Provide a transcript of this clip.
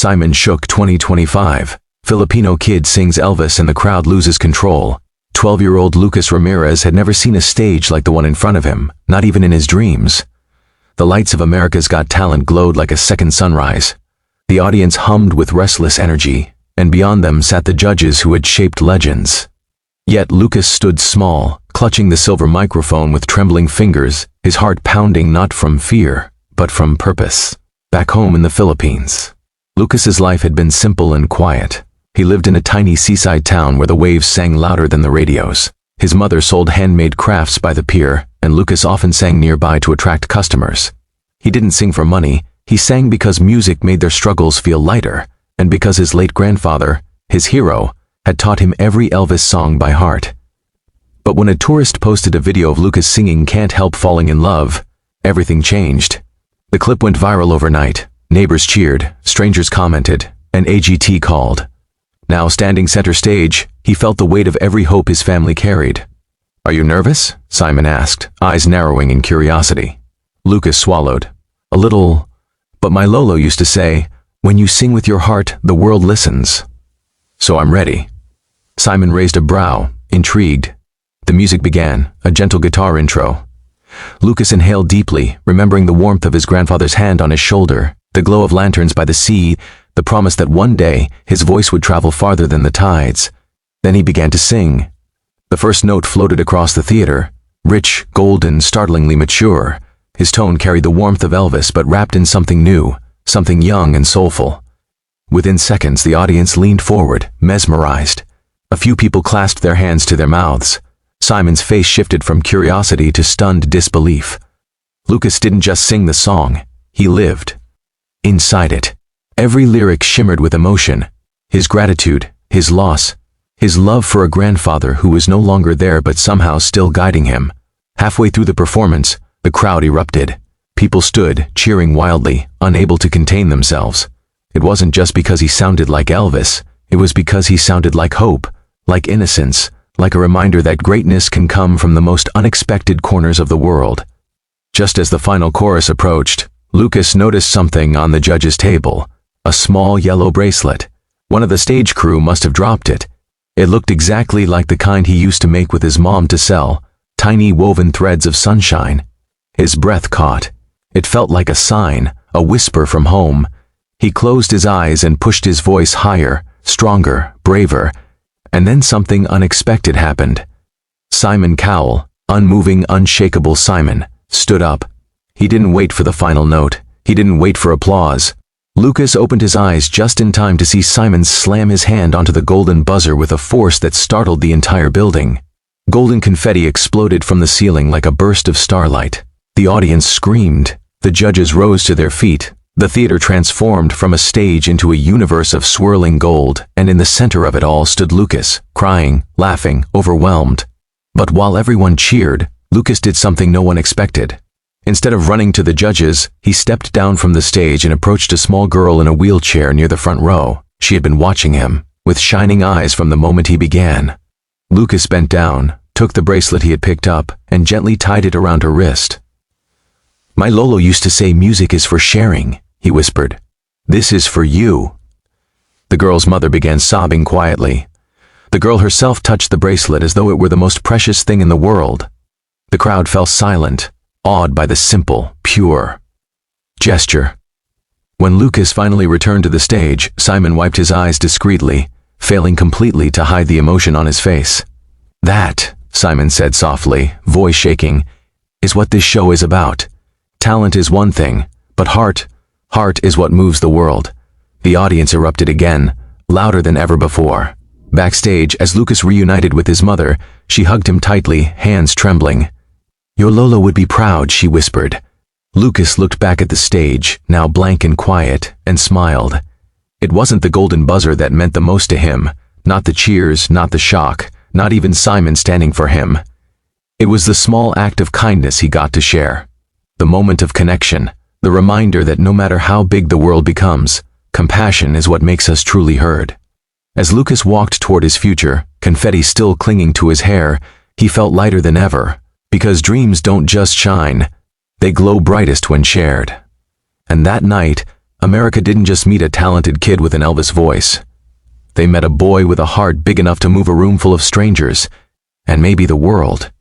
Simon Shook 2025. Filipino kid sings Elvis and the crowd loses control. 12-year-old Lucas Ramirez had never seen a stage like the one in front of him, not even in his dreams. The lights of America's Got Talent glowed like a second sunrise. The audience hummed with restless energy, and beyond them sat the judges who had shaped legends. Yet Lucas stood small, clutching the silver microphone with trembling fingers, his heart pounding not from fear, but from purpose. Back home in the Philippines, Lucas's life had been simple and quiet. He lived in a tiny seaside town where the waves sang louder than the radios. His mother sold handmade crafts by the pier, and Lucas often sang nearby to attract customers. He didn't sing for money, he sang because music made their struggles feel lighter, and because his late grandfather, his hero, had taught him every Elvis song by heart. But when a tourist posted a video of Lucas singing Can't Help Falling in Love, everything changed. The clip went viral overnight. Neighbors cheered, strangers commented, and AGT called. Now standing center stage, he felt the weight of every hope his family carried. "Are you nervous?" Simon asked, eyes narrowing in curiosity. Lucas swallowed. "A little, but my Lolo used to say, when you sing with your heart, the world listens. So I'm ready." Simon raised a brow, intrigued. The music began, a gentle guitar intro. Lucas inhaled deeply, remembering the warmth of his grandfather's hand on his shoulder, the glow of lanterns by the sea, the promise that one day his voice would travel farther than the tides. Then he began to sing. The first note floated across the theater, rich, golden, startlingly mature. His tone carried the warmth of Elvis but wrapped in something new, something young and soulful. Within seconds, the audience leaned forward, mesmerized. A few people clasped their hands to their mouths. Simon's face shifted from curiosity to stunned disbelief. Lucas didn't just sing the song, he lived. Inside it, every lyric shimmered with emotion. His gratitude, his loss, his love for a grandfather who was no longer there but somehow still guiding him. Halfway through the performance, the crowd erupted. People stood, cheering wildly, unable to contain themselves. It wasn't just because he sounded like Elvis, it was because he sounded like hope, like innocence, like a reminder that greatness can come from the most unexpected corners of the world. Just as the final chorus approached, Lucas noticed something on the judge's table, a small yellow bracelet. One of the stage crew must have dropped it. It looked exactly like the kind he used to make with his mom to sell, tiny woven threads of sunshine. His breath caught. It felt like a sign, a whisper from home. He closed his eyes and pushed his voice higher, stronger, braver. And then something unexpected happened. Simon Cowell, unmoving, unshakable Simon, stood up. He didn't wait for the final note. He didn't wait for applause. Lucas opened his eyes just in time to see Simon slam his hand onto the golden buzzer with a force that startled the entire building. Golden confetti exploded from the ceiling like a burst of starlight. The audience screamed. The judges rose to their feet. The theater transformed from a stage into a universe of swirling gold, and in the center of it all stood Lucas, crying, laughing, overwhelmed. But while everyone cheered, Lucas did something no one expected. Instead of running to the judges, he stepped down from the stage and approached a small girl in a wheelchair near the front row. She had been watching him, with shining eyes from the moment he began. Lucas bent down, took the bracelet he had picked up, and gently tied it around her wrist. "My Lolo used to say music is for sharing," he whispered. "This is for you." The girl's mother began sobbing quietly. The girl herself touched the bracelet as though it were the most precious thing in the world. The crowd fell silent, awed by the simple, pure gesture. When Lucas finally returned to the stage, Simon wiped his eyes discreetly, failing completely to hide the emotion on his face. "That," Simon said softly, voice shaking, "is what this show is about. Talent is one thing, but heart is what moves the world." The audience erupted again, louder than ever before. Backstage, as Lucas reunited with his mother, she hugged him tightly, hands trembling. "Your Lolo would be proud," she whispered. Lucas looked back at the stage, now blank and quiet, and smiled. It wasn't the golden buzzer that meant the most to him, not the cheers, not the shock, not even Simon standing for him. It was the small act of kindness he got to share. The moment of connection, the reminder that no matter how big the world becomes, compassion is what makes us truly heard. As Lucas walked toward his future, confetti still clinging to his hair, he felt lighter than ever, because dreams don't just shine, they glow brightest when shared. And that night, America didn't just meet a talented kid with an Elvis voice. They met a boy with a heart big enough to move a room full of strangers, and maybe the world.